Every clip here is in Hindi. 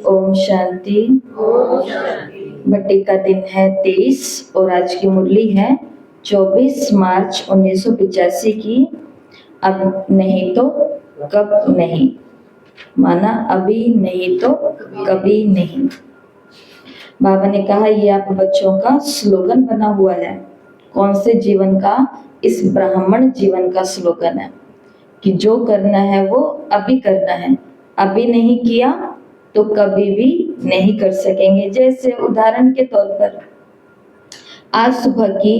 ओम शांति। भट्टी का दिन है 23 और आज की मुरली है 24 मार्च 1985 की। अब नहीं तो कब नहीं, माना अभी नहीं तो कभी नहीं। बाबा ने कहा ये आप बच्चों का स्लोगन बना हुआ है। कौन से जीवन का? इस ब्राह्मण जीवन का स्लोगन है कि जो करना है वो अभी करना है, अभी नहीं किया तो कभी भी नहीं कर सकेंगे। जैसे उदाहरण के तौर पर आज सुबह की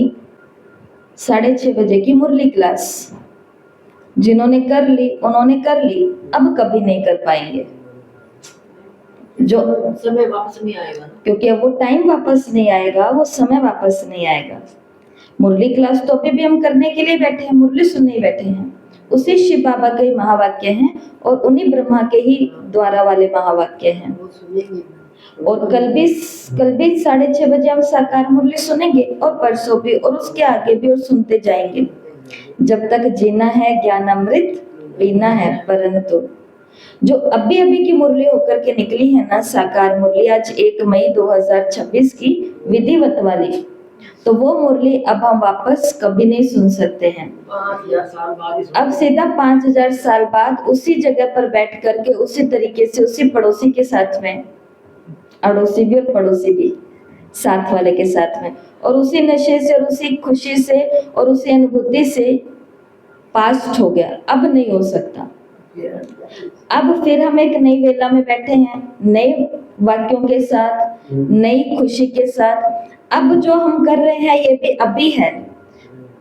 6:30 बजे की मुरली क्लास जिन्होंने कर ली उन्होंने कर ली, अब कभी नहीं कर पाएंगे। जो समय वापस नहीं आएगा, क्योंकि अब वो टाइम वापस नहीं आएगा, वो समय वापस नहीं आएगा। मुरली क्लास तो अभी भी हम करने के लिए बैठे हैं, मुरली सुनने ही बैठे हैं। उसी शिव बाबा के महावाक्य हैं और उन्हीं ब्रह्मा के ही द्वारा वाले महावाक्य हैं। और कल भी 6:30 बजे हम साकार मुरली सुनेंगे और परसों भी और उसके आगे भी और सुनते जाएंगे। जब तक जीना है ज्ञान अमृत पीना है। परंतु जो अभी अभी की मुरली होकर के निकली है ना, साकार मुरली, आज 1 मई 2026 की विधिवत वाली, तो वो मुरली अब हम वापस कभी नहीं सुन सकते हैं। 5000 साल बाद अब सीधा 5000 साल बाद उसी जगह पर बैठ करके उसी तरीके से उसी पड़ोसी के साथ में, अड़ोसी भी और पड़ोसी भी, साथ वाले के साथ में, और उसी नशे से और उसी खुशी से और उसी अनुभूति से पास्ट हो गया। अब नहीं हो सकता। अब फिर हम एक नई वेला में बैठे हैं, नए वाक्यों के साथ, नई खुशी के साथ। अब जो हम कर रहे हैं ये भी अभी है,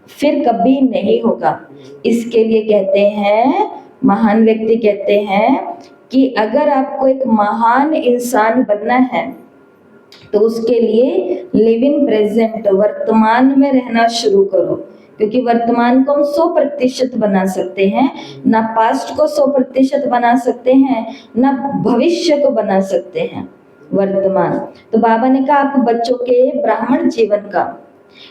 फिर कभी नहीं होगा। इसके लिए कहते हैं, महान व्यक्ति कहते हैं कि अगर आपको एक महान इंसान बनना है तो उसके लिए लिव इन प्रेजेंट, वर्तमान में रहना शुरू करो। क्योंकि वर्तमान को हम 100% बना सकते हैं, ना पास्ट को 100% बना सकते हैं, ना भविष्य को बना सकते हैं, वर्तमान। तो बाबा ने कहा आप बच्चों के ब्राह्मण जीवन का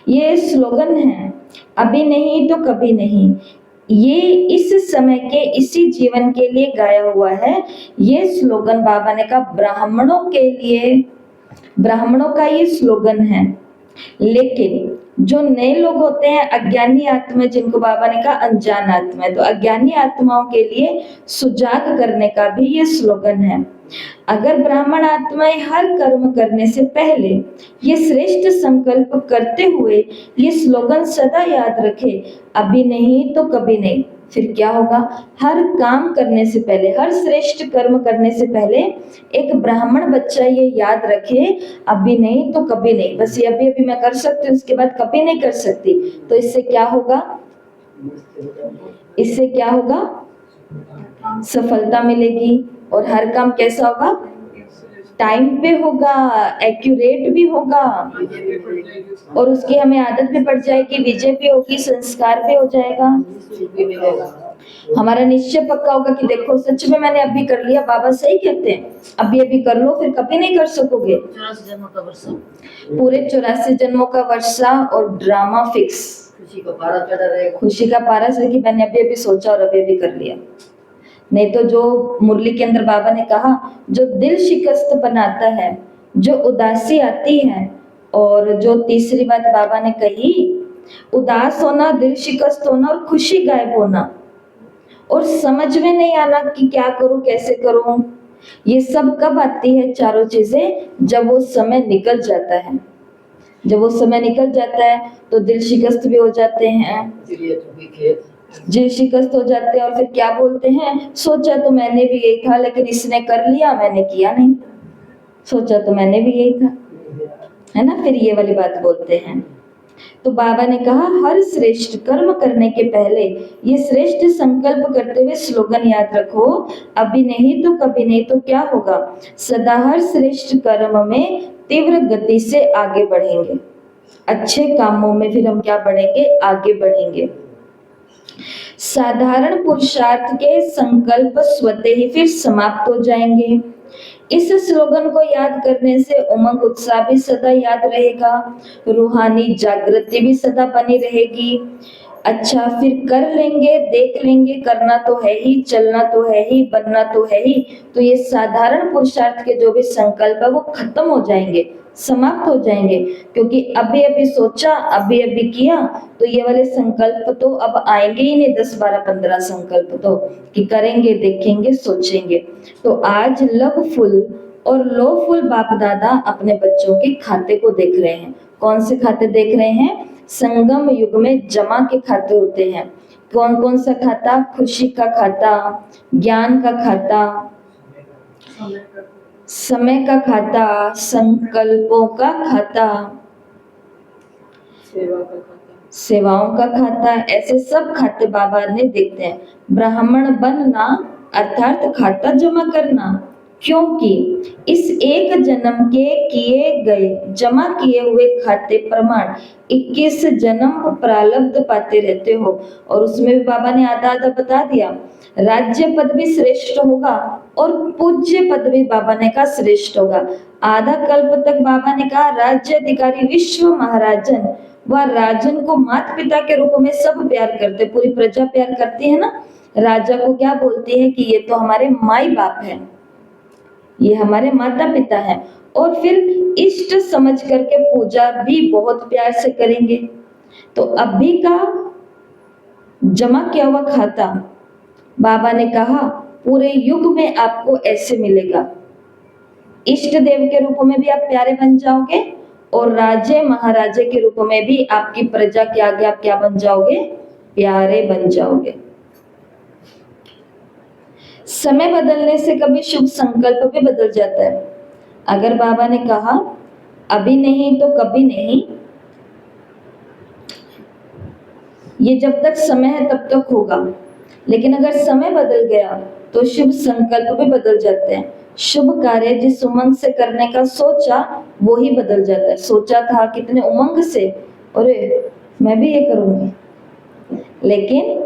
ये स्लोगन है, अभी नहीं तो कभी नहीं। ये इस समय के इसी जीवन के लिए गाया हुआ है। ये स्लोगन बाबा ने कहा ब्राह्मणों के लिए, ब्राह्मणों का ये स्लोगन है। लेकिन जो नए लोग होते हैं, अज्ञानी आत्मा, जिनको बाबा ने कहा अनजान आत्मा, तो अज्ञानी आत्माओं के लिए सुजाग करने का भी ये स्लोगन है। अगर ब्राह्मण आत्माएं हर कर्म करने से पहले ये श्रेष्ठ संकल्प करते हुए ये स्लोगन सदा याद रखे, अभी नहीं तो कभी नहीं, फिर क्या होगा? हर काम करने से पहले, हर श्रेष्ठ कर्म करने से पहले एक ब्राह्मण बच्चा ये याद रखे, अभी नहीं तो कभी नहीं। बस ये अभी अभी मैं कर सकती हूँ, उसके बाद कभी नहीं कर सकती। तो इससे क्या होगा? इससे क्या होगा? सफलता मिलेगी। और हर काम कैसा होगा? टाइम पे होगा, एक्यूरेट भी होगा, और उसकी हमें आदत भी पड़ जाएगी, विजय भी होगी, संस्कार भी हो जाएगा। हमारा निश्चय पक्का होगा कि देखो सच में मैंने अभी कर लिया। बाबा सही कहते हैं, अभी अभी कर लो, फिर कभी नहीं कर सकोगे। 84 जन्मों का वर्षा, पूरे 84 जन्मों का वर्षा और ड्रामा फिक्स। खुशी का पारा चढ़ा रहेगा, खुशी का पारा से कि मैंने अभी अभी सोचा और अभी अभी कर लिया। नहीं तो जो मुरली के अंदर बाबा ने कहा, जो दिल शिकस्त बनाता है, जो उदासी आती है, और जो तीसरी बात बाबा ने कही, उदास होना, दिल शिकस्त होना और खुशी गायब होना, और समझ में नहीं आना कि क्या करूं, कैसे करूं, ये सब कब आती है? चारों चीजें जब वो समय निकल जाता है। जब वो समय निकल जाता है तो दिल शिकस्त भी हो जाते हैं, दिल शिकस्त हो जाते हैं, और फिर क्या बोलते हैं? सोचा तो मैंने भी यही था, लेकिन इसने कर लिया, मैंने किया नहीं। सोचा तो मैंने भी यही था, है ना? फिर ये वाली बात बोलते हैं। तो बाबा ने कहा हर श्रेष्ठ कर्म करने के पहले ये श्रेष्ठ संकल्प करते हुए स्लोगन याद रखो, अभी नहीं तो कभी नहीं। तो क्या होगा? सदा हर श्रेष्ठ कर्म में तीव्र गति से आगे बढ़ेंगे। अच्छे कामों में फिर हम क्या बढ़ेंगे? आगे बढ़ेंगे। साधारण पुरुषार्थ के संकल्प स्वतः ही फिर समाप्त हो जाएंगे। इस स्लोगन को याद करने से उमंग उत्साह भी सदा याद रहेगा, रूहानी जागृति भी सदा बनी रहेगी। अच्छा फिर कर लेंगे, देख लेंगे, करना तो है ही, चलना तो है ही, बनना तो है ही, तो ये साधारण पुरुषार्थ के जो भी संकल्प है वो खत्म हो जाएंगे, समाप्त हो जाएंगे, क्योंकि अभी अभी सोचा, अभी अभी किया, तो ये वाले संकल्प तो अब आएंगे ही नहीं, 10 12 15 संकल्प तो कि करेंगे, देखेंगे, सोचेंगे। तो आज लवफुल और लोफुल बाप दादा अपने बच्चों के खाते को देख रहे हैं। कौन से खाते देख रहे हैं? संगम युग में जमा के खाते होते हैं। कौन कौन सा खाता? खुशी का खाता, ज्ञान का खाता, समय का खाता, संकल्पों का खाता, सेवा का खाता, सेवाओं का खाता, ऐसे सब खाते बाबा ने देखते हैं। ब्राह्मण बनना अर्थात खाता जमा करना, क्योंकि इस एक जन्म के किए गए जमा किए हुए खाते प्रमाण 21 जन्म प्रारब्ध पाते रहते हो। और उसमें भी बाबा ने आधा आधा बता दिया। राज्य पद भी श्रेष्ठ होगा और पूज्य पद भी बाबा ने कहा श्रेष्ठ होगा। आधा कल्प तक बाबा ने कहा राज्य अधिकारी विश्व महाराजन व राजन को माता पिता के रूप में सब प्यार करते, पूरी प्रजा प्यार करती है ना। राजा को क्या बोलती है कि ये तो हमारे माई बाप है, ये हमारे माता पिता हैं, और फिर इष्ट समझ करके पूजा भी बहुत प्यार से करेंगे। तो अभी का जमा किया हुआ खाता बाबा ने कहा पूरे युग में आपको ऐसे मिलेगा। इष्ट देव के रूप में भी आप प्यारे बन जाओगे और राजे महाराजे के रूप में भी आपकी प्रजा के आगे आप क्या बन जाओगे? प्यारे बन जाओगे। समय बदलने से कभी शुभ संकल्प भी बदल जाता है। अगर बाबा ने कहा अभी नहीं तो कभी नहीं, ये जब तक समय है तब तक होगा, लेकिन अगर समय बदल गया तो शुभ संकल्प भी बदल जाते हैं। शुभ कार्य जिस उमंग से करने का सोचा वो ही बदल जाता है। सोचा था कितने उमंग से, अरे मैं भी ये करूंगी, लेकिन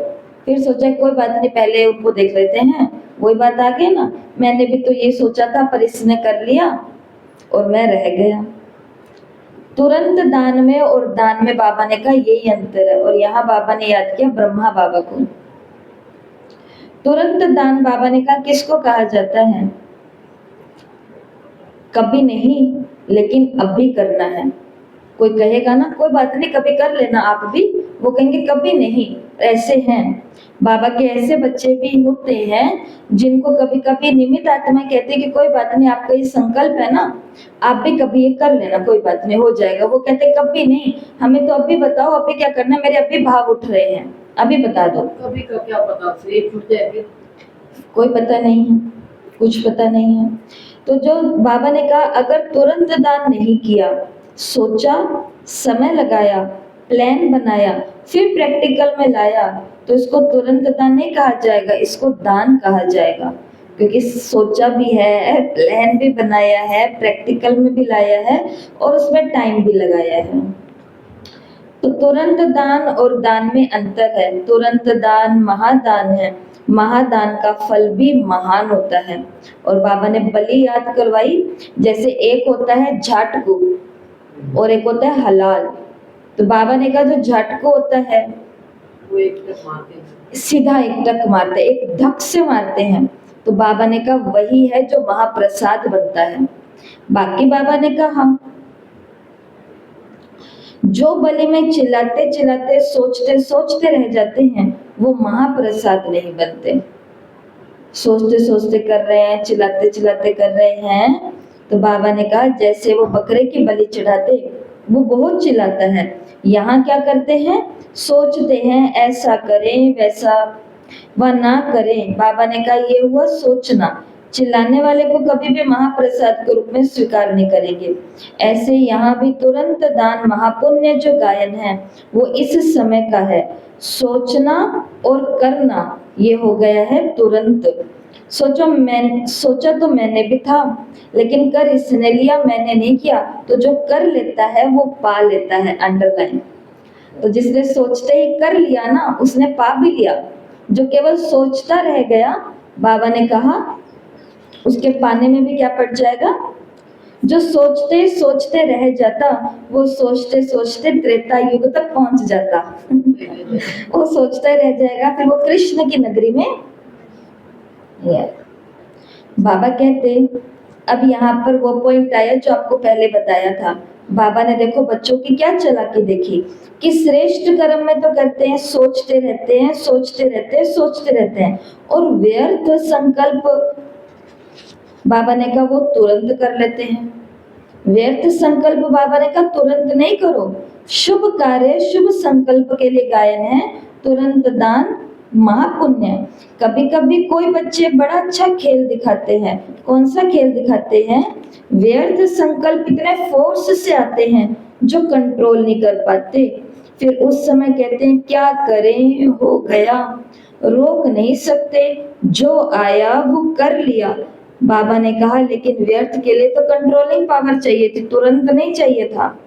फिर सोचा कोई बात नहीं, पहले उनको देख लेते हैं, वही बात आ गई ना, मैंने भी तो ये सोचा था पर इसने कर लिया और मैं रह गया। तुरंत दान में और दान में बाबा ने कहा यही अंतर है। और यहाँ बाबा ने याद किया ब्रह्मा बाबा को। तुरंत दान बाबा ने कहा किसको कहा जाता है? कभी नहीं, लेकिन अब भी करना है। कोई कहेगा ना कोई बात नहीं कभी कर लेना आप भी, वो कहेंगे कभी नहीं। ऐसे हैं बाबा के, ऐसे बच्चे भी होते हैं जिनको कभी कभी निमित्त आत्मा कहते हैं कि कोई बात नहीं, आपका ये संकल्प है ना, आप भी कभी ये कर लेना, कोई बात नहीं हो जाएगा। वो कहते हैं कभी नहीं, हमें तो अभी बताओ, अभी क्या करना है, मेरे अभी भाव उठ रहे हैं, अभी बता दो। कभी का क्या पता, शरीर छूट जाए फिर कोई पता नहीं है, कुछ पता नहीं है। तो जो बाबा ने कहा अगर तुरंत दान नहीं किया, सोचा, समय लगाया, प्लान बनाया, फिर प्रैक्टिकल में लाया, तो इसको तुरंत दान नहीं कहा जाएगा, इसको दान कहा जाएगा। क्योंकि सोचा भी है, प्लान भी बनाया है, प्रैक्टिकल में भी लाया है और उसमें टाइम भी लगाया है। तो तुरंत दान और दान में अंतर है। तुरंत दान महादान है, महादान का फल भी महान होता है। और बाबा ने बलि याद करवाई, जैसे एक होता है झाटकू और एक होता है हलाल। तो बाबा ने कहा जो झाटकू होता है वो एक तक मारते हैं, सीधा एक टक मारते, एक धक से मारते हैं। तो बाबा ने कहा वही है जो महाप्रसाद बनता है। बाकी बाबा ने कहा जो बलि में चिल्लाते चिल्लाते सोचते सोचते रह जाते हैं वो महाप्रसाद नहीं बनते। सोचते सोचते कर रहे हैं, चिल्लाते चिल्लाते कर रहे हैं, तो बाबा ने कहा जैसे वो बकरे की बलि चढ़ाते वो बहुत चिल्लाता है, यहाँ क्या करते हैं, सोचते हैं ऐसा करें वैसा वह ना करें। बाबा ने कहा ये हुआ सोचना, चिल्लाने वाले को कभी भी महाप्रसाद के रूप में स्वीकार नहीं करेंगे। ऐसे यहाँ भी तुरंत दान महापुण्य जो गायन है वो इस समय का है। सोचना और करना ये हो गया है तुरंत। सोचा तो मैंने भी था, लेकिन कर इसने लिया, मैंने नहीं किया। तो जो कर लेता है वो पा लेता है, अंडरलाइन। तो जिसने सोचते ही कर लिया ना उसने पा भी लिया। जो केवल सोचता रह गया, बाबा ने कहा उसके पाने में भी क्या पड़ जाएगा, जो सोचते सोचते रह जाता वो सोचते सोचते त्रेता युग तक पहुंच जाता। वो सोचता रह जाएगा, फिर वो कृष्ण की नगरी में है। बाबा कहते अब यहाँ पर वो पॉइंट आया जो आपको पहले बताया था। बाबा ने देखो बच्चों की क्या चालाकी देखी कि श्रेष्ठ कर्म में तो करते हैं, सोचते रहते हैं, सोचते रहते हैं, सोचते रहते हैं, और व्यर्थ संकल्प बाबा ने कहा वो तुरंत कर लेते हैं। व्यर्थ संकल्प बाबा ने कहा तुरंत नहीं करो। शुभ कार्य शुभ संकल्प के लिए गायन है, तुरंत दान महापुण्य। कभी कभी कोई बच्चे बड़ा अच्छा खेल दिखाते हैं। कौन सा खेल दिखाते हैं? व्यर्थ संकल्प इतने फोर्स से आते हैं जो कंट्रोल नहीं कर पाते। फिर उस समय कहते हैं क्या करें, हो गया, रोक नहीं सकते, जो आया वो कर लिया। बाबा ने कहा लेकिन व्यर्थ के लिए तो कंट्रोलिंग पावर चाहिए थी, तुरंत नहीं चाहिए था।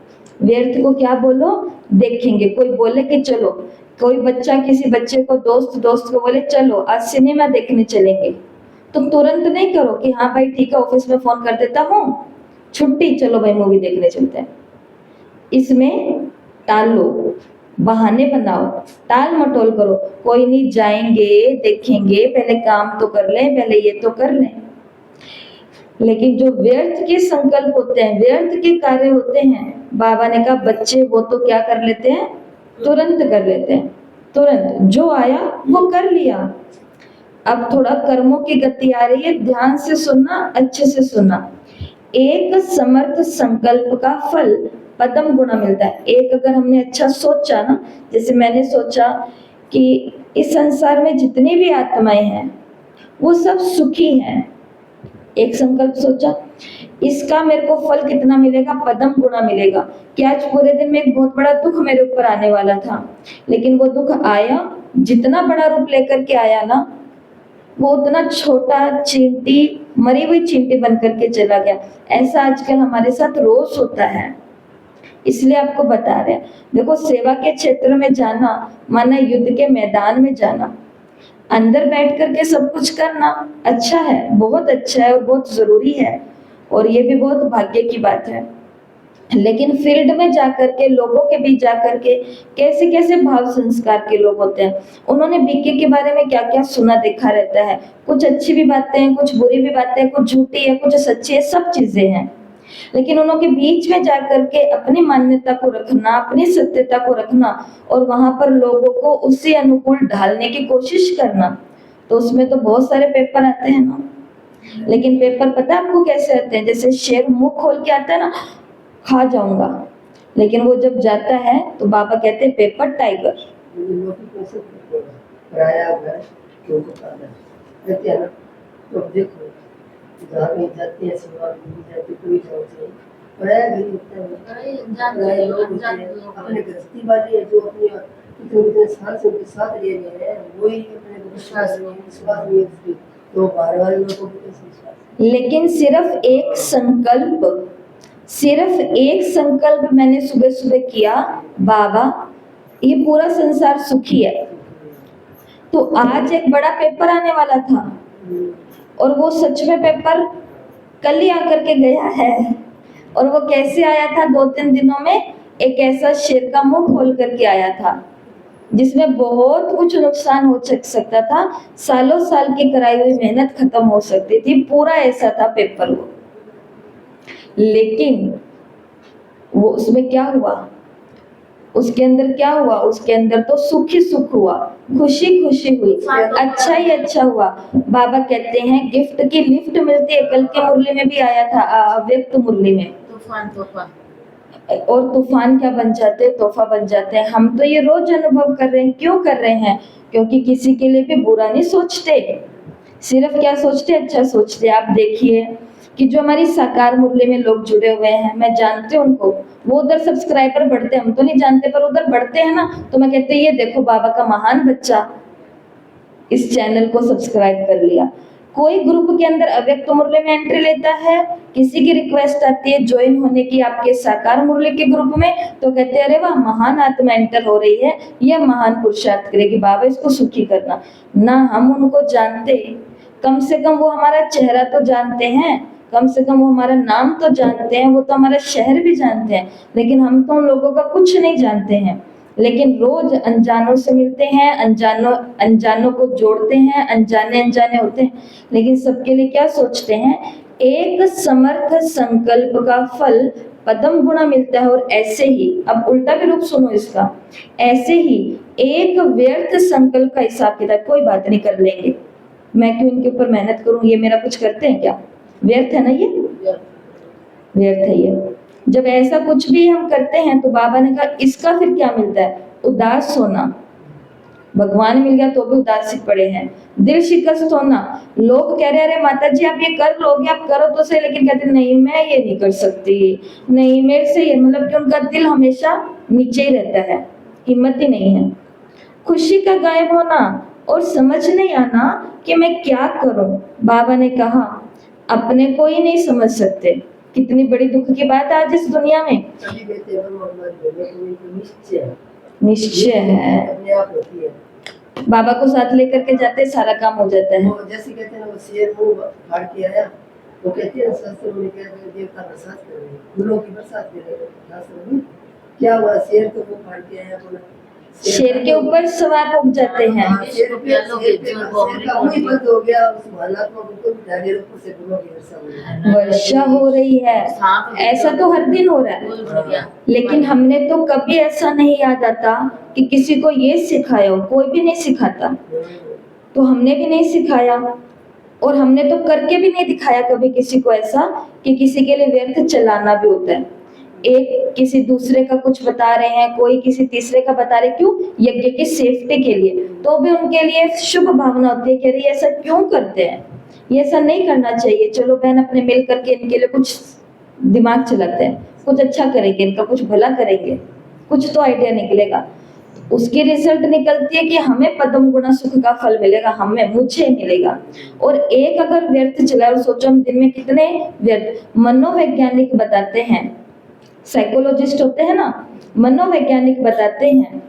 व्यर्थ को क्या बोलो, देखेंगे। कोई बोले कि चलो, कोई बच्चा किसी बच्चे को दोस्त को बोले चलो आज सिनेमा देखने चलेंगे, तो तुरंत नहीं करो कि हाँ भाई ठीक है ऑफिस में फोन कर देता हूँ, छुट्टी, चलो भाई मूवी देखने चलते हैं। इसमें टालो, बहाने बनाओ, टाल मटोल करो, कोई नहीं जाएंगे देखेंगे, पहले काम तो कर लें, पहले ये तो कर लें। लेकिन जो व्यर्थ के संकल्प होते हैं, व्यर्थ के कार्य होते हैं, बाबा ने कहा बच्चे वो तो क्या कर लेते हैं, तुरंत कर लेते हैं, तुरंत जो आया वो कर लिया। अब थोड़ा कर्मों की गति आ रही है, ध्यान से सुनना, अच्छे से सुनना। एक समर्थ संकल्प का फल पदम गुना मिलता है। एक अगर हमने अच्छा सोचा ना, जैसे मैंने सोचा कि इस संसार में जितनी भी आत्माएं हैं वो सब सुखी हैं, एक संकल्प सोचा, इसका मेरे को फल कितना मिलेगा, पदम गुना मिलेगा। कि आज पूरे दिन में एक बहुत बड़ा दुख मेरे ऊपर आने वाला था, लेकिन वो दुख आया, जितना बड़ा रूप लेकर के आया ना, वो उतना छोटा चींटी, मरी हुई चींटी बन करके चला गया। ऐसा आजकल हमारे साथ रोज होता है, इसलिए आपको बता रहे हैं। देखो सेवा के क्षेत्र में जाना माना युद्ध के मैदान में जाना। अंदर बैठ करके सब कुछ करना अच्छा है, बहुत अच्छा है और बहुत जरूरी है, और ये भी बहुत भाग्य की बात है। लेकिन फील्ड में जाकर के, लोगों के बीच जाकर के कैसे कैसे भाव संस्कार के लोग होते हैं। उन्होंने बीके के बारे में क्या क्या सुना देखा रहता है, कुछ अच्छी भी बातें हैं, कुछ बुरी भी बातें हैं, कुछ झूठी है, कुछ सच्ची है, सब चीजें हैं। लेकिन उन्होंने बीच में जाकर के अपनी मान्यता को रखना, अपनी सत्यता को रखना, और वहां पर लोगों को उसी अनुकूल ढालने की कोशिश करना, तो उसमें तो बहुत सारे पेपर आते हैं ना। लेकिन पेपर पता है आपको कैसे आते हैं? जैसे शेर मुंह खोल के आता है ना, खा जाऊंगा, लेकिन वो जब जाता है तो बाबा कहते हैं पेपर टाइगर। जाती है सेवा जाती कोई जाती पराया घर अपने गृहस्थी वाले जो अपने इतने साल से उनके साथ रह रहे हैं, वही अपने विश्वास में तो बार बार लोगों को विश्वास। लेकिन सिर्फ एक संकल्प मैंने सुबह सुबह किया, बाबा ये पूरा संसार सुखी है। तो आज एक बड़ा पेपर आने वाला था, और वो सच में पेपर कल ही आकर के गया है। और वो कैसे आया था? 2-3 दिनों में एक ऐसा शेर का मुंह खोल करके आया था जिसमें बहुत कुछ नुकसान हो सकता था, सालों साल की कराई हुई मेहनत खत्म हो सकती थी, पूरा ऐसा था पेपर वो। लेकिन वो उसमें क्या हुआ, उसके अंदर क्या हुआ? उसके अंदर तो सुख ही सुख हुआ, खुशी खुशी हुई, अच्छा ही अच्छा हुआ। बाबा कहते हैं गिफ्ट की लिफ्ट मिलती है। कल के मुरली में भी आया था, अव्यक्त मुरली में, तूफान और तूफान क्या बन जाते हैं, तोहफा बन जाते हैं। हम तो ये रोज अनुभव कर रहे हैं। क्यों कर रहे हैं? क्योंकि किसी के लिए भी बुरा नहीं सोचते, सिर्फ क्या सोचते, अच्छा सोचते। आप देखिए कि जो हमारी साकार मुरली में लोग जुड़े हुए हैं, मैं जानती हूँ उनको, वो उधर सब्सक्राइबर बढ़ते, हम तो नहीं जानते, पर उधर बढ़ते हैं ना, तो मैं कहते हैं ये देखो बाबा का महान बच्चा इस चैनल को सब्सक्राइब कर लिया। कोई ग्रुप के अंदर अव्यक्त मुरली में एंट्री लेता है, किसी की रिक्वेस्ट आती है ज्वाइन होने की आपके साकार मुरली के ग्रुप में, तो कहते हैं अरे वाह महान आत्मा एंटर हो रही है, यह महान पुरुषार्थ करेगी, बाबा इसको सुखी करना। ना हम उनको जानते, कम से कम वो हमारा चेहरा तो जानते हैं, कम से कम वो हमारा नाम तो जानते हैं, वो तो हमारा शहर भी जानते हैं, लेकिन हम तो उन लोगों का कुछ नहीं जानते हैं। लेकिन रोज अनजानों से मिलते हैं, अनजानों को जोड़ते हैं, अनजाने अनजाने होते हैं, लेकिन सबके लिए क्या सोचते हैं, एक समर्थ संकल्प का फल पदम गुणा मिलता है। और ऐसे ही, अब उल्टा भी रूप सुनो इसका, ऐसे ही एक व्यर्थ संकल्प का हिसाब किताब कोई बात नहीं, कर लेंगे, मैं क्यों इनके ऊपर मेहनत करूं, ये मेरा कुछ करते हैं क्या, व्यर्थ है ना, ये व्यर्थ है ये। जब ऐसा कुछ भी हम करते हैं तो बाबा ने कहा इसका फिर क्या मिलता है, उदास होना। भगवान मिल गया तो भी उदासी पड़े हैं, दिल शिकस्त होना, लोग कह रहे अरे माता जी आप ये कर लोगे, आप करो तो सही, लेकिन कहते नहीं मैं ये नहीं कर सकती, नहीं मेरे से ये, मतलब कि उनका दिल हमेशा नीचे ही रहता है, हिम्मत ही नहीं है। खुशी का गायब होना और समझ नहीं आना कि मैं क्या करूं। बाबा ने कहा अपने को ही नहीं समझ सकते, कितनी बड़ी दुख की बात है आज इस दुनिया में। सभी कहते हैं भगवान को निश्चय है, निश्चय है, अपने आप होती है। बाबा को साथ लेकर के जाते सारा काम हो जाता है। वो जैसे कहते हैं ना, वो शेर मुंह फाड़ के आया, वो कहते हैं शास्त्र में क्या है, देवता बरसात कर रहे हैं, फूलों की बरसात कर रहे हैं शास्त्र में। क्या हुआ, शेर तो वो फाड़ के आया, बोला शेर के ऊपर सवार उग जाते हैं। शेर का मुंह ही बंद हो गया, उस भालात्मा को डाले ऊपर से फूलों की वर्षा हो रही है। वर्षा हो रही है, ऐसा तो हर दिन हो रहा है, लेकिन हमने तो कभी ऐसा नहीं याद आता कि किसी को ये सिखाया हो, कोई भी नहीं सिखाता, तो हमने भी नहीं सिखाया और हमने तो करके भी नहीं दिखाया कभी किसी को ऐसा कि किसी के लिए व्यर्थ चलाना भी होता है। एक किसी दूसरे का कुछ बता रहे हैं, कोई किसी तीसरे का बता रहे, क्यों, यज्ञ की सेफ्टी के लिए, तो भी उनके लिए शुभ भावना होती है कि अरे ऐसा क्यों करते हैं, ये ऐसा नहीं करना चाहिए, चलो बहन अपने मिल करके इनके लिए कुछ दिमाग चलाते हैं, कुछ अच्छा करेंगे, इनका कुछ भला करेंगे, कुछ तो आइडिया निकलेगा। उसकी रिजल्ट निकलती है कि हमें पद्म गुणा सुख का फल मिलेगा, हमें, मुझे मिलेगा। और एक अगर व्यर्थ चला, और सोचो हम दिन में कितने व्यर्थ, मनोवैज्ञानिक बताते हैं, साइकोलॉजिस्ट होते हैं ना, मनोवैज्ञानिक बताते हैं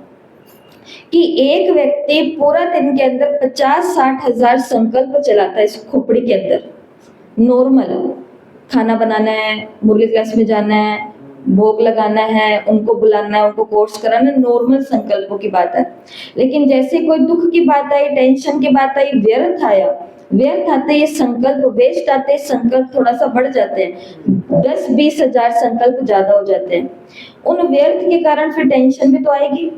कि एक व्यक्ति पूरा दिन के अंदर 50-60 हजार संकल्प चलाता है इस खोपड़ी के अंदर। नॉर्मल खाना बनाना है, मुरली क्लास में जाना है, भोग लगाना है, उनको बुलाना है, उनको कोर्स कराना, नॉर्मल संकल्पों की बात है। लेकिन जैसे कोई दुख की बात आई, टेंशन की बात आई, व्यर्थ आया, व्यर्थ आते ये संकल्प, वेस्ट आते संकल्प थोड़ा सा बढ़ जाते हैं, 10-20 हजार संकल्प ज्यादा हो जाते हैं। उन व्यर्थ के कारण फिर टेंशन भी तो आएगी,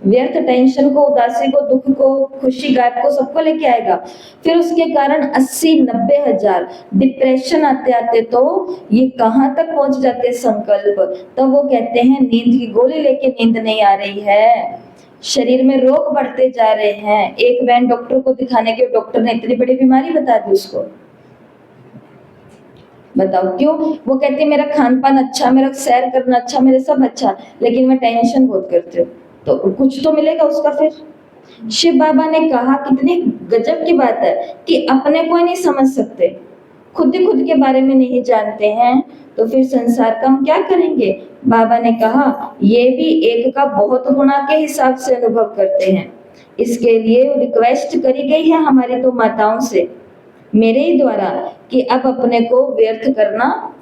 व्यर्थ टेंशन को, उदासी को, दुख को, खुशी गायब को, सबको लेके आएगा। फिर उसके कारण 80-90 हजार डिप्रेशन आते आते तो ये कहां तक पहुंच जाते संकल्प, तब वो कहते हैं नींद की गोली लेके नींद नहीं आ रही है, शरीर में रोग बढ़ते जा रहे हैं। एक बहन डॉक्टर को दिखाने के, डॉक्टर ने इतनी बड़ी बीमारी बता दी उसको, बताओ क्यों, वो कहती है मेरा खान पान अच्छा, मेरा सैर करना अच्छा, मेरे सब अच्छा, लेकिन मैं टेंशन बहुत करती हूँ, तो कुछ तो मिलेगा उसका। फिर शिव बाबा ने कहा, कितनी गजब की बात है कि अपने को ही नहीं समझ सकते, खुद ही खुद के बारे में नहीं जानते हैं, तो फिर संसार का हम क्या करेंगे। बाबा ने कहा ये भी एक का बहुत गुना के हिसाब से अनुभव करते हैं, इसके लिए रिक्वेस्ट करी गई है हमारी तो माताओं से, मेरे ही द्वारा, कि अब अपने को व्यर्थ करना,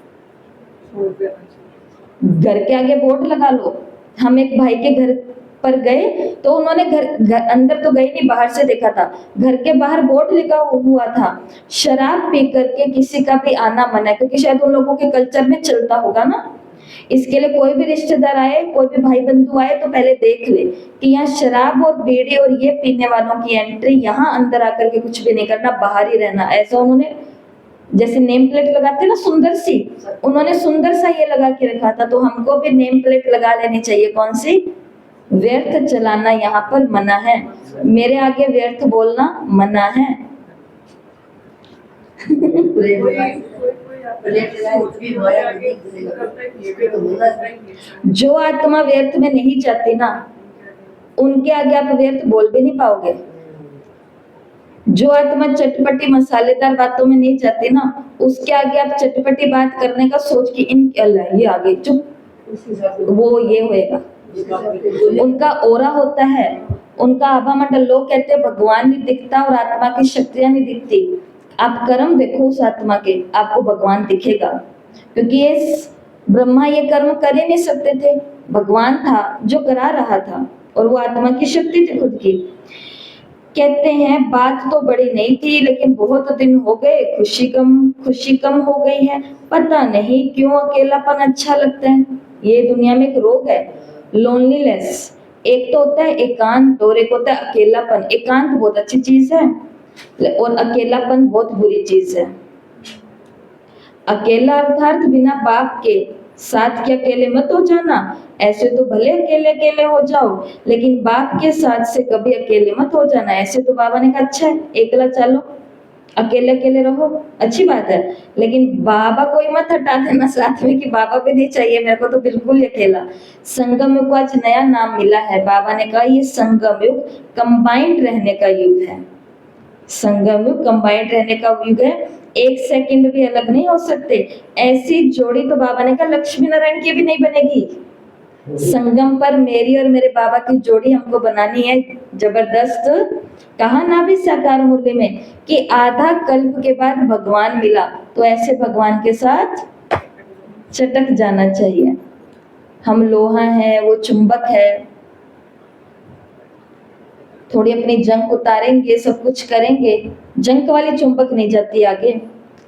घर के आगे बोर्ड लगा लो। हम एक भाई के घर पर गए तो उन्होंने घर अंदर तो गए नहीं, बाहर से देखा था, घर के बाहर बोर्ड लिखा हुआ था शराब पी करके किसी का भी आना मना है, क्योंकि शायद उन लोगों के कल्चर में चलता होगा ना, इसके लिए कोई भी रिश्तेदार आए, कोई भी भाई बंधु आए तो पहले देख ले कि यहाँ शराब और बीड़ी और ये पीने वालों की एंट्री, यहाँ अंदर आकर के कुछ भी नहीं करना, बाहर ही रहना। ऐसा उन्होंने, जैसे नेम प्लेट लगाते ना सुंदर सी, उन्होंने सुंदर सा ये लगा के रखा था, तो हमको भी नेम प्लेट लगा लेनी चाहिए, कौन सी, व्यर्थ चलाना यहाँ पर मना है, मेरे आगे व्यर्थ बोलना मना है। जो आत्मा व्यर्थ में नहीं जाती ना, उनके आगे आप व्यर्थ बोल भी नहीं पाओगे। जो आत्मा चटपटी मसालेदार बातों में नहीं जाती ना, उसके आगे आप चटपटी बात करने का सोच के इन ये आगे चुप, वो ये होएगा। उनका ओरा होता है, उनका आभा मंडल, लोग कहते हैं भगवान नहीं दिखता और आत्मा की शक्तियां नहीं दिखती, आप कर्म देखो उस आत्मा के, आपको भगवान दिखेगा। क्योंकि ये ब्रह्मा ये कर्म कर ही नहीं सकते थे, भगवान था जो करा रहा था, और वो आत्मा की शक्ति थी खुद की। कहते हैं बात तो बड़ी नहीं थी, लेकिन बहुत दिन हो गए, खुशी कम हो गई है। पता नहीं क्यों अकेलापन अच्छा लगता है। ये दुनिया में एक रोग है, लोनलीनेस। एक तो होता है एकांत और एक होता है अकेलापन। एकांत बहुत अच्छी चीज है और अकेलापन बहुत बुरी चीज है। अकेला अर्थात बिना बाप के साथ के अकेले मत हो जाना। ऐसे तो भले अकेले अकेले हो जाओ, लेकिन बाप के साथ से कभी अकेले मत हो जाना। ऐसे तो बाबा ने कहा अच्छा है एकला चलो, अकेले अकेले रहो, अच्छी बात है, लेकिन बाबा को ही मत हटा देना साथ में कि बाबा भी नहीं चाहिए मेरे को, तो बिल्कुल ही अकेला। संगम युग को आज नया नाम मिला है। बाबा ने कहा ये संगम युग कंबाइंड रहने का युग है। संगम युग कंबाइंड रहने का युग है। एक सेकंड भी अलग नहीं हो सकते। ऐसी जोड़ी तो बाबा ने कहा लक्ष्मी नारायण की भी नहीं बनेगी। संगम पर मेरी और मेरे बाबा की जोड़ी हमको बनानी है जबरदस्त। कहा ना भी साकार मुरली में कि आधा कल्प के बाद भगवान मिला, तो ऐसे भगवान के साथ चटक जाना चाहिए। हम लोहा है, वो चुंबक है। थोड़ी अपनी जंक उतारेंगे, सब कुछ करेंगे, जंक वाली चुंबक नहीं जाती आगे,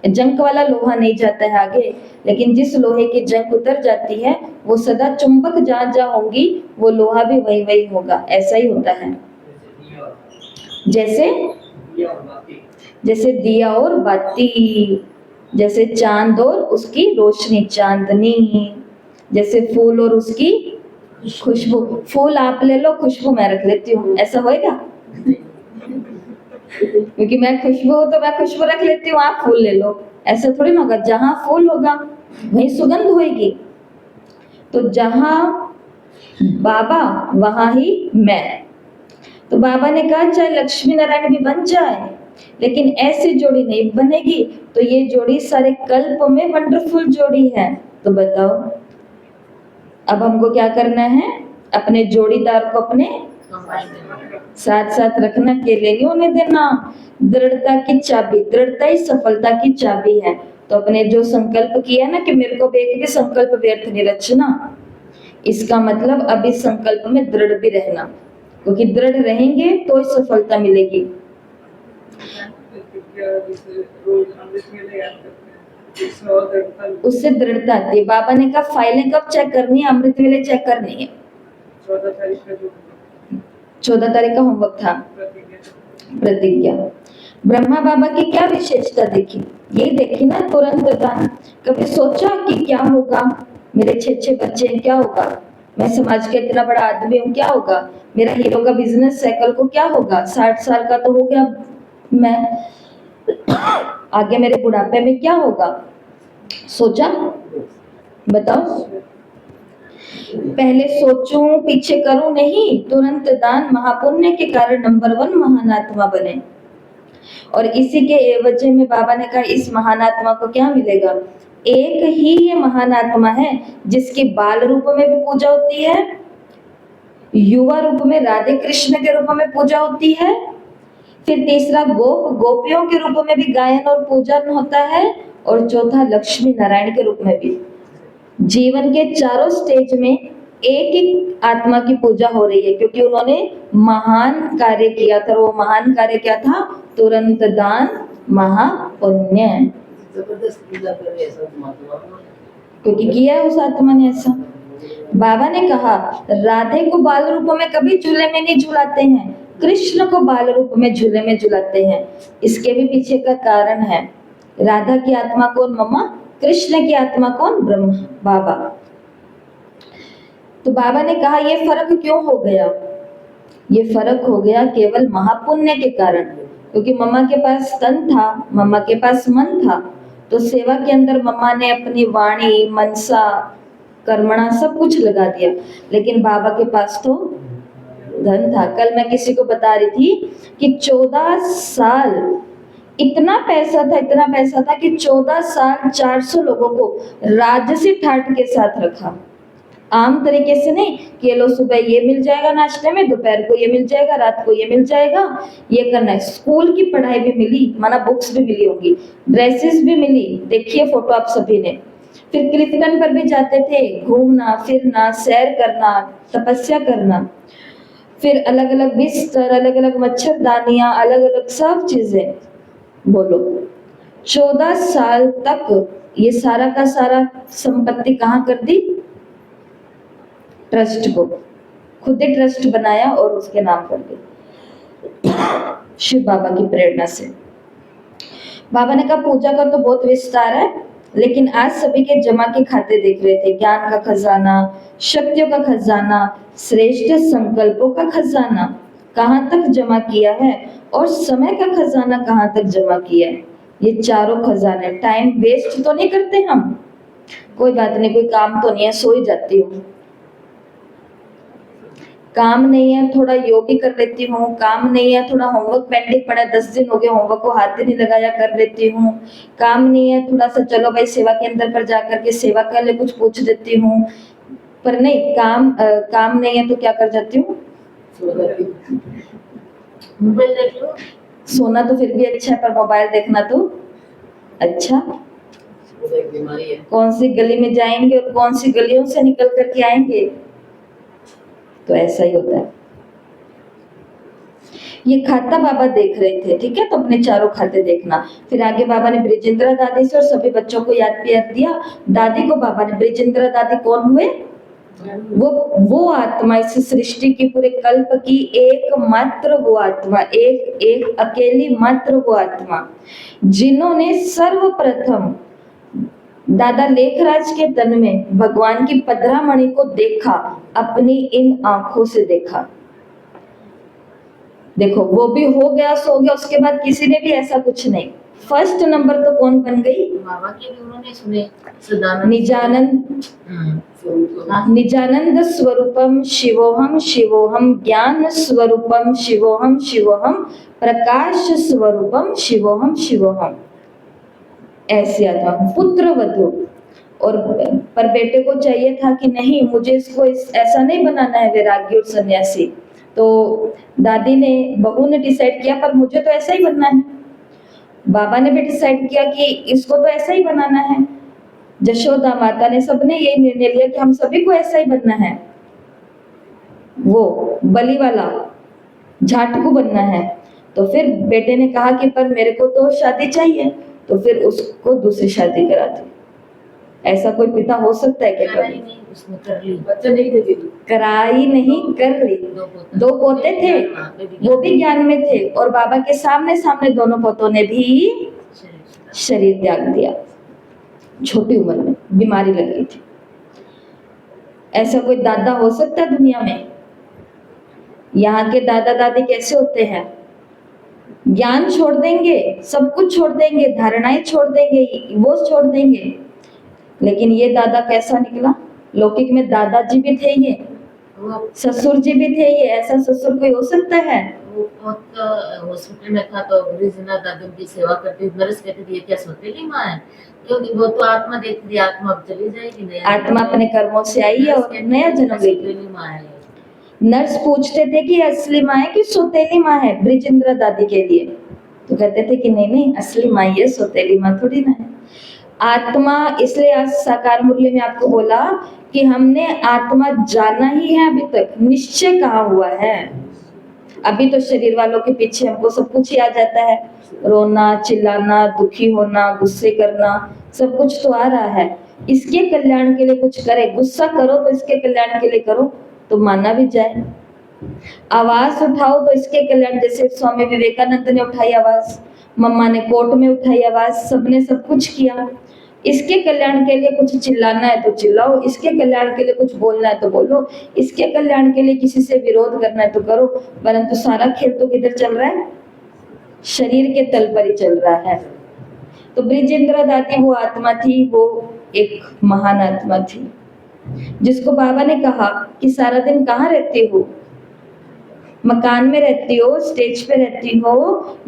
जंक वाला लोहा नहीं जाता है आगे। लेकिन जिस लोहे की जंग उतर जाती है, वो सदा चुंबक जहां जहां होंगी, वो लोहा भी वही वही होगा। ऐसा ही होता है। जैसे जैसे दिया और बाती, जैसे चांद और उसकी रोशनी, चांदनी, जैसे फूल और उसकी खुशबू। फूल आप ले लो, खुशबू मैं रख लेती हूँ, ऐसा होएगा? क्योंकि मैं खुशबू हूं तो मैं खुशबू रख लेती हूँ, आप फूल ले लो, ऐसा थोड़ी ना होगा। जहां फूल होगा वहीं सुगंध होएगी। तो जहां बाबा वहां ही मैं। तो बाबा ने कहा चाहे लक्ष्मी नारायण भी बन जाए, लेकिन ऐसी जोड़ी नहीं बनेगी। तो ये जोड़ी सारे कल्प में वंडरफुल जोड़ी है। तो बताओ अब हमको क्या करना है? अपने जोड़ीदार को अपने साथ साथ रखना, अकेले नहीं होने देना। दृढ़ता की चाबी, दृढ़ता ही सफलता की चाबी है। तो अपने जो संकल्प किया ना कि मेरे को एक भी संकल्प व्यर्थ नहीं रचना, इसका मतलब अब इस संकल्प में दृढ़ भी रहना, क्योंकि दृढ़ रहेंगे तो ही सफलता मिलेगी। उससे दृढ़ता आती है। बाबा ने कहा फाइलें कब चेक करनी है? अमृत वेले चेक करनी है। 14 तारीख का होमवर्क था, प्रतिज्ञा। ब्रह्मा बाबा की क्या विशेषता देखी? ये देखी ना, तुरंत दान। कभी सोचा कि क्या होगा, मेरे 6 बच्चे हैं, क्या होगा, मैं समाज का इतना बड़ा आदमी हूँ, क्या होगा, मेरा हीरो का बिजनेस साइकिल को क्या होगा, 60 साल का तो हो गया मैं, आगे मेरे बुढ़ापे में क्या होगा? सोचा? बताओ। पहले सोचूं पीछे करूं नहीं, तुरंत दान महापुण्य के कारण नंबर 1 महान आत्मा बने। और इसी के एवज में बाबा ने कहा इस महान आत्मा को क्या मिलेगा? एक ही ये महान आत्मा है जिसकी बाल रूप में भी पूजा होती है, युवा रूप में राधे कृष्ण के रूप में पूजा होती है, फिर तीसरा गोपियों के रूप में भी गायन और पूजन होता है, और चौथा लक्ष्मी नारायण के रूप में भी। जीवन के चारों स्टेज में एक एक आत्मा की पूजा हो रही है, क्योंकि उन्होंने महान कार्य किया था। वो महान कार्य क्या था? तुरंत दान महापुण्य। जबरदस्त पूजा कर रहे हैं सब महात्मा, क्योंकि किया है उस आत्मा ने ऐसा। बाबा ने कहा राधे को बाल रूप में कभी झूले में नहीं झुलाते हैं, कृष्ण को बाल रूप में झूले में झुलाते हैं। इसके भी पीछे का कारण है। राधा की आत्मा कौन? मम्मा। कृष्ण की आत्मा कौन? ब्रह्मा बाबा। तो बाबा ने कहा ये फर्क क्यों हो गया? ये फर्क हो गया केवल महापुण्य के कारण। क्योंकि मम्मा के पास तन था, मम्मा के पास मन था, तो सेवा के अंदर मम्मा ने अपनी वाणी, मनसा, कर्मणा सब कुछ लगा दिया। लेकिन बाबा के पास तो धन था। कल मैं किसी को बता रही थी कि 14 साल इतना पैसा था कि 14 साल 400 लोगों को राजसी ठाट के साथ रखा। आम तरीके से नहीं कि ये लो सुबह ये मिल जाएगा नाश्ते में, दोपहर को ये मिल जाएगा, रात को ये मिल जाएगा, ये करना है। स्कूल की पढ़ाई भी मिली, माना बुक्स भी मिली होंगी, ड्रेसेस भी मिली, देखिए फोटो आप सभी ने। फिर कीर्तन पर भी जाते थे, घूमना फिरना, सैर करना, तपस्या करना, फिर अलग अलग बिस्तर, अलग अलग मच्छरदानियां, अलग अलग सब चीजें। बोलो 14 साल तक ये सारा का सारा संपत्ति कहाँ कर दी? ट्रस्ट को, खुद ही ट्रस्ट बनाया और उसके नाम कर दिया शिव बाबा की प्रेरणा से। बाबा ने कहा पूजा का तो बहुत विस्तार है, लेकिन आज सभी के जमा के खाते देख रहे थे। ज्ञान का खजाना, शक्तियों का खजाना, श्रेष्ठ संकल्पों का खजाना कहाँ तक जमा किया है, और समय का खजाना कहाँ तक जमा किया है। ये चारों खजाने। टाइम वेस्ट तो नहीं करते हम, कोई बात नहीं, कोई काम तो नहीं है, सो ही जाती हूँ, काम नहीं है थोड़ा योग ही कर लेती हूँ, काम नहीं है थोड़ा होमवर्क पेंडिंग पड़ा है, 10 दिन हो गए होमवर्क को हाथ ही नहीं लगाया, कर लेती हूँ, काम नहीं है थोड़ा सा चलो भाई सेवा केंद्र पर जाकर के सेवा कर ले, कुछ पूछ देती हूँ, पर नहीं काम नहीं है तो क्या कर जाती हूँ? मोबाइल देख लो। सोना तो फिर भी अच्छा है, पर मोबाइल देखना तो अच्छा। एक बीमारी है। कौन सी गली में जाएंगे और कौन सी गलियों से निकल करके आएंगे, तो ऐसा ही होता है। ये खाता बाबा देख रहे थे, ठीक है, तो अपने चारों खाते देखना। फिर आगे बाबा ने ब्रिजेंद्रा दादी से और सभी बच्चों को याद प्यार दिया। दादी को बाबा ने, ब्रिजेंद्रा दादी कौन हुए? वो आत्मा, इस सृष्टि की पूरे कल्प की एकमात्र वो आत्मा, एक अकेली मात्र वो आत्मा जिन्होंने सर्वप्रथम दादा लेखराज के तन में भगवान की 15 मणि को देखा, अपनी इन आंखों से देखा। देखो वो भी हो गया सो हो गया, उसके बाद किसी ने भी ऐसा कुछ नहीं। फर्स्ट नंबर तो कौन बन गई? बाबा के भी उन्होंने सुने, निजानंद स्वरूपम शिवोहम शिवोहम, ज्ञान स्वरूपम शिवोहम शिवोहम, प्रकाश स्वरूपम शिवोहम शिवोहम। ऐसी आत्मा पुत्र वधु। और पर बेटे को चाहिए था कि नहीं मुझे इसको ऐसा नहीं बनाना है वैरागी और सन्यासी, तो दादी ने, बहू ने डिसाइड किया पर मुझे तो ऐसा ही बनना है। बाबा ने भी डिसाइड किया कि इसको तो ऐसा ही बनाना है। जशोदा माता ने, सबने यही निर्णय लिया कि हम सभी को ऐसा ही बनना है, वो बलि वाला झाटकू बनना है। तो फिर बेटे ने कहा कि पर मेरे को तो शादी चाहिए, तो फिर उसको दूसरी शादी करा दी। ऐसा कोई पिता हो सकता है क्या? कभी उसने कर ली, बच्चे नहीं थे, कराई नहीं, कर ली। 2 पोते थे, वो भी ज्ञान में थे, और बाबा के सामने सामने दोनों पोतों ने भी शरीर त्याग दिया। छोटी उम्र में बीमारी लग गई थी। ऐसा कोई दादा हो सकता है दुनिया में? यहाँ के दादा दादी कैसे होते हैं? ज्ञान छोड़ देंगे, सब कुछ छोड़ देंगे, धारणाएं छोड़ देंगे, वो छोड़ देंगे, लेकिन ये दादा कैसा निकला? लौकिक में दादाजी भी थे, ये ससुर जी भी थे, ये ऐसा ससुर कोई हो सकता है? हॉस्पिटल में था तो ब्रिजेंद्रा दादी की सेवा करती, नर्स कहती थी ये क्या सौतेली माँ है, क्योंकि वो तो आत्मा देखती थी, आत्मा अब चली जाएगी, आत्मा अपने कर्मों से आई है और नया जन्म लेगी। माँ है। नर्स पूछते थे कि असली माँ है कि सौतेली माँ है ब्रिजेंद्रा दादी के लिए, तो कहते थे कि नहीं नहीं असली माँ ये, सौतेली माँ थोड़ी ना है। आत्मा, इसलिए आज साकार मुरली में आपको बोला कि हमने आत्मा जाना ही है, अभी तक निश्चय कहाँ हुआ है। अभी तो शरीर वालों के पीछे हमको सब कुछ ही आ जाता है, रोना, चिल्लाना, दुखी होना, गुस्से करना, सब कुछ तो आ रहा है। इसके कल्याण के लिए कुछ करे, गुस्सा करो तो इसके कल्याण के लिए करो तो माना भी जाए। आवाज उठाओ तो इसके कल्याण, जैसे स्वामी विवेकानंद ने उठाई आवाज, मम्मा ने कोर्ट में उठाई आवाज, सबने सब कुछ किया। इसके कल्याण के लिए कुछ चिल्लाना है तो चिल्लाओ, इसके कल्याण के लिए कुछ बोलना है तो बोलो, इसके कल्याण के लिए किसी से विरोध करना है तो करो, परंतु सारा खेल तो किधर चल रहा है? शरीर के तल पर ही चल रहा है। तो ब्रिजेंद्रा दादी वो आत्मा थी, वो एक महान आत्मा थी, जिसको बाबा ने कहा कि सारा दिन कहाँ रहती हो? मकान में रहती हो, स्टेज पे रहती हो,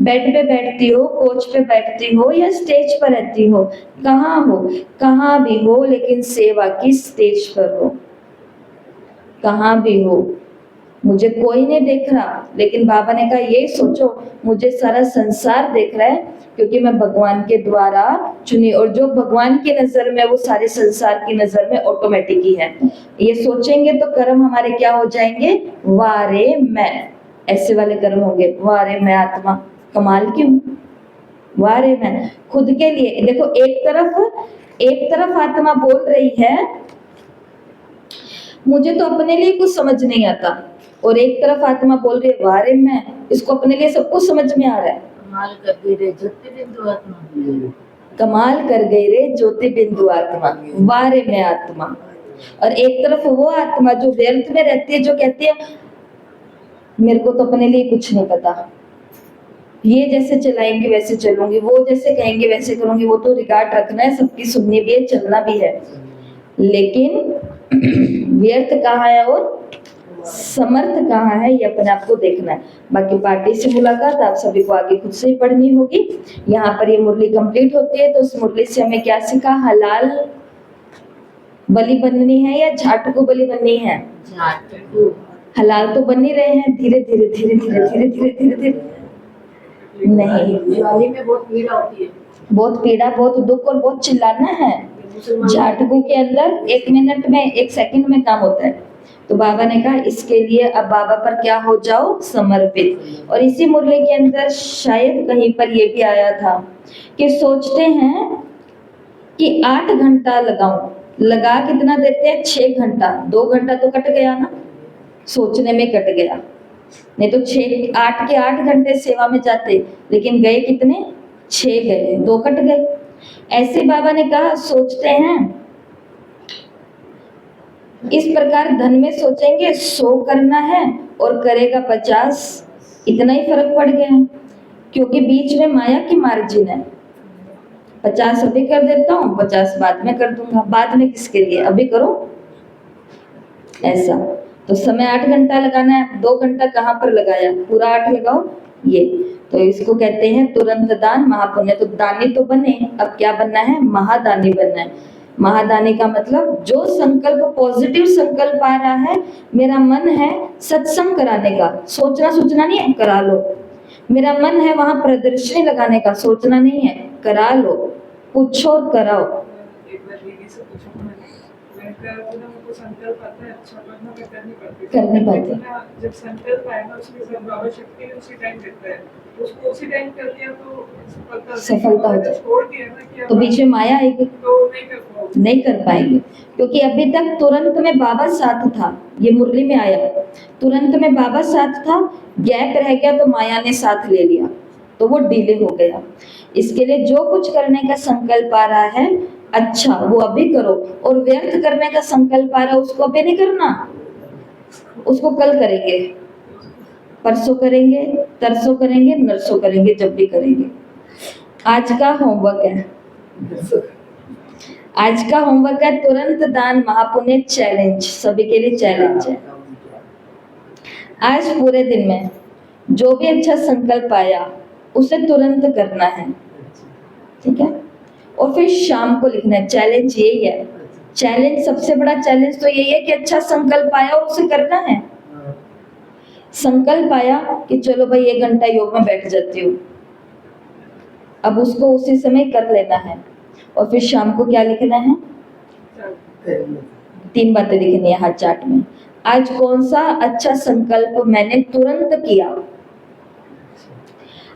बेड पे बैठती हो, कोच पे बैठती हो, या स्टेज पर रहती हो? कहाँ हो? कहाँ भी हो, लेकिन सेवा की स्टेज पर हो। कहाँ भी हो, मुझे कोई नहीं देख रहा, लेकिन बाबा ने कहा ये सोचो मुझे सारा संसार देख रहा है, क्योंकि मैं भगवान के द्वारा चुनी, और जो भगवान की नजर में वो सारे संसार की नजर में ऑटोमेटिक ही है। ये सोचेंगे तो कर्म हमारे क्या हो जाएंगे, वारे मैं, ऐसे वाले कर्म होंगे। वारे मैं आत्मा, कमाल क्यों, वारे मैं खुद के लिए। देखो एक तरफ आत्मा बोल रही है मुझे तो अपने लिए कुछ समझ नहीं आता, और एक तरफ आत्मा बोल रही है वारे मैं, इसको अपने लिए सब कुछ समझ में आ रहा है। कमाल कर गई रे ज्योति बिंदु आत्मा, कमाल कर गई रे ज्योति बिंदु आत्मा, वारे में आत्मा। और एक तरफ वो आत्मा जो व्यर्थ में रहती है, जो कहती है मेरे को तो अपने लिए कुछ नहीं पता, ये जैसे चलाएंगे वैसे चलूंगी, वो जैसे कहेंगे वैसे करूंगी, वो तो रिकॉर्ड रखना है, सबकी सुननी भी है, चलना भी है, लेकिन व्यर्थ कहाँ है और समर्थ कहाँ है, ये अपने आप को देखना है। बाकी पार्टी से मुलाकात आप सभी को आगे खुद से ही पढ़नी होगी। यहाँ पर ये मुरली कंप्लीट होती है, तो उस मुरली से हमें क्या सीखा, हलाल बलि बननी है या झाट को बलि बननी है। हलाल तो बन ही रहे हैं, धीरे धीरे धीरे धीरे धीरे धीरे धीरे धीरे नहीं, दिवाली में बहुत पीड़ा होती है, बहुत पीड़ा, बहुत दुख और बहुत चिल्लाना है। झाटकू के अंदर 1 मिनट में 1 सेकंड में काम होता है। तो बाबा ने कहा इसके लिए अब बाबा पर क्या हो जाओ, समर्पित। और इसी मुरली के अंदर शायद कहीं पर ये भी आया था कि सोचते हैं कि 8 घंटा लगाऊं, लगा कितना देते हैं, 6 घंटा, 2 घंटा तो कट गया ना, सोचने में कट गया, नहीं तो 8 के 8 घंटे सेवा में जाते, लेकिन गए कितने, 6 गए, 2 कट गए। ऐसे बाबा ने कहा सोचते हैं इस प्रकार धन में सोचेंगे 100 करना है और करेगा 50, इतना ही फर्क पड़ गया है, क्योंकि बीच में माया की मार्जिन है। 50 अभी कर देता हूँ, 50 बाद में कर दूंगा, बाद में किसके लिए, अभी करो, ऐसा। तो समय 8 घंटा लगाना है, 2 घंटा कहाँ पर लगाया, पूरा 8 लगाओ, ये तो इसको कहते हैं तुरंत दान महापुण्य। तो दानी तो बने, अब क्या बनना है, महादानी बनना है। महादानी का मतलब जो संकल्प, पॉजिटिव संकल्प आ रहा है, मेरा मन है सत्संग कराने का, सोचना सोचना नहीं है, करा लो। मेरा मन है वहां प्रदर्शनी लगाने का, सोचना नहीं है, करा लो, पूछो और कराओ। एक बार दीदी से पूछा मैं मुझको संकल्प आता है अच्छा करना, मैं कर नहीं पाती। जब संकल्प आया ना उसमें सब बाबा शक्ति उसी टाइम देता है, उसको उसी टाइम कर लिया तो सफलता हो जाए। छोड़ दिया ना कि तो बीच में माया आएगी, तो नहीं कर पाएंगे, क्योंकि अभी तक तुरंत में बाबा साथ था। ये मुरली में आया, तुरंत में बाबा साथ था, गैप रह गया तो माया ने साथ ले लिया, तो वो डिले हो गया। इसके लिए जो कुछ करने का संकल्प आ रहा है अच्छा, वो अभी करो, और व्यर्थ करने का संकल्प आ रहा है उसको अभी नहीं करना, उसको कल करेंगे, परसों करेंगे, तरसों करेंगे, नरसों करेंगे, जब भी करेंगे। आज का होमवर्क है, आज का होमवर्क है तुरंत दान महापुण्य चैलेंज, सभी के लिए चैलेंज है। आज पूरे दिन में जो भी अच्छा संकल्प आया उसे तुरंत करना है, ठीक है, और फिर शाम को लिखना है। चैलेंज यही है, चैलेंज सबसे बड़ा चैलेंज तो यही है कि अच्छा संकल्प आया और उसे करना है। संकल्प आया कि चलो भाई 1 घंटा योग में बैठ जाती हूँ, अब उसको उसी समय कर लेना है, और फिर शाम को क्या लिखना है, 3 बातें लिखनी है हाथ चार्ट में। आज कौन सा अच्छा संकल्प मैंने तुरंत किया,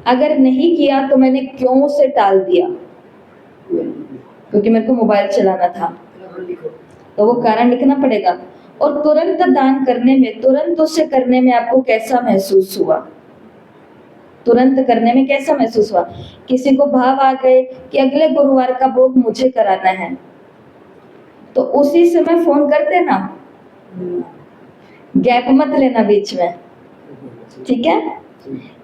अगर नहीं किया तो मैंने क्यों उसे टाल दिया, क्योंकि मेरे को मोबाइल चलाना था, तो वो कारण लिखना पड़ेगा। और तुरंत दान करने में, तुरंत उसे करने में आपको कैसा महसूस हुआ, तुरंत करने में कैसा महसूस हुआ। किसी को भाव आ गए कि अगले गुरुवार का भोग मुझे कराना है, तो उसी समय फोन कर देना, गैप मत लेना बीच में, ठीक है।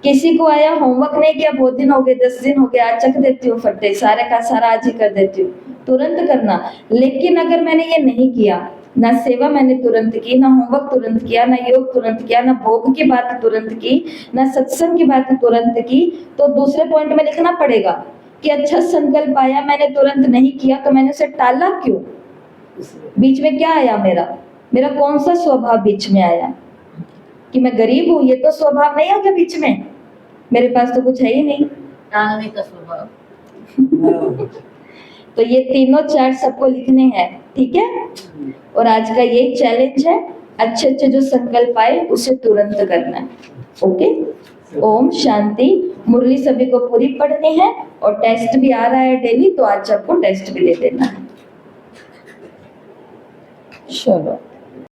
किसी को आया होमवर्क नहीं किया, बहुत दिन हो गए, 10 दिन हो गए, आज चक देती हूँ फट्टे, सारे का सारा आज ही कर देती हूँ, तुरंत करना। लेकिन अगर मैंने ये नहीं किया, ना सेवा मैंने तुरंत की, ना होमवर्क तुरंत किया, ना योग तुरंत किया, ना भोग की बात तुरंत की, ना सत्संग की बात तुरंत की, तो दूसरे पॉइंट में लिखना पड़ेगा कि अच्छा संकल्प आया, मैंने तुरंत नहीं किया, तो मैंने उसे टाला क्यों, बीच में क्या आया मेरा, मेरा कौन सा स्वभाव बीच में आया कि मैं गरीब हूँ, ये तो स्वभाव नहीं आ गया बीच में, मेरे पास तो कुछ है ही नहीं। टांगने का स्वभाव। तो ये तीनों चार्ट सबको लिखने हैं, ठीक है। और आज का यही चैलेंज है, अच्छे अच्छे जो संकल्प आए उसे तुरंत करना है। ओके, ओम शांति। मुरली सभी को पूरी पढ़नी है और टेस्ट भी आ रहा है डेली, तो आज सबको टेस्ट भी दे देना है। चलो।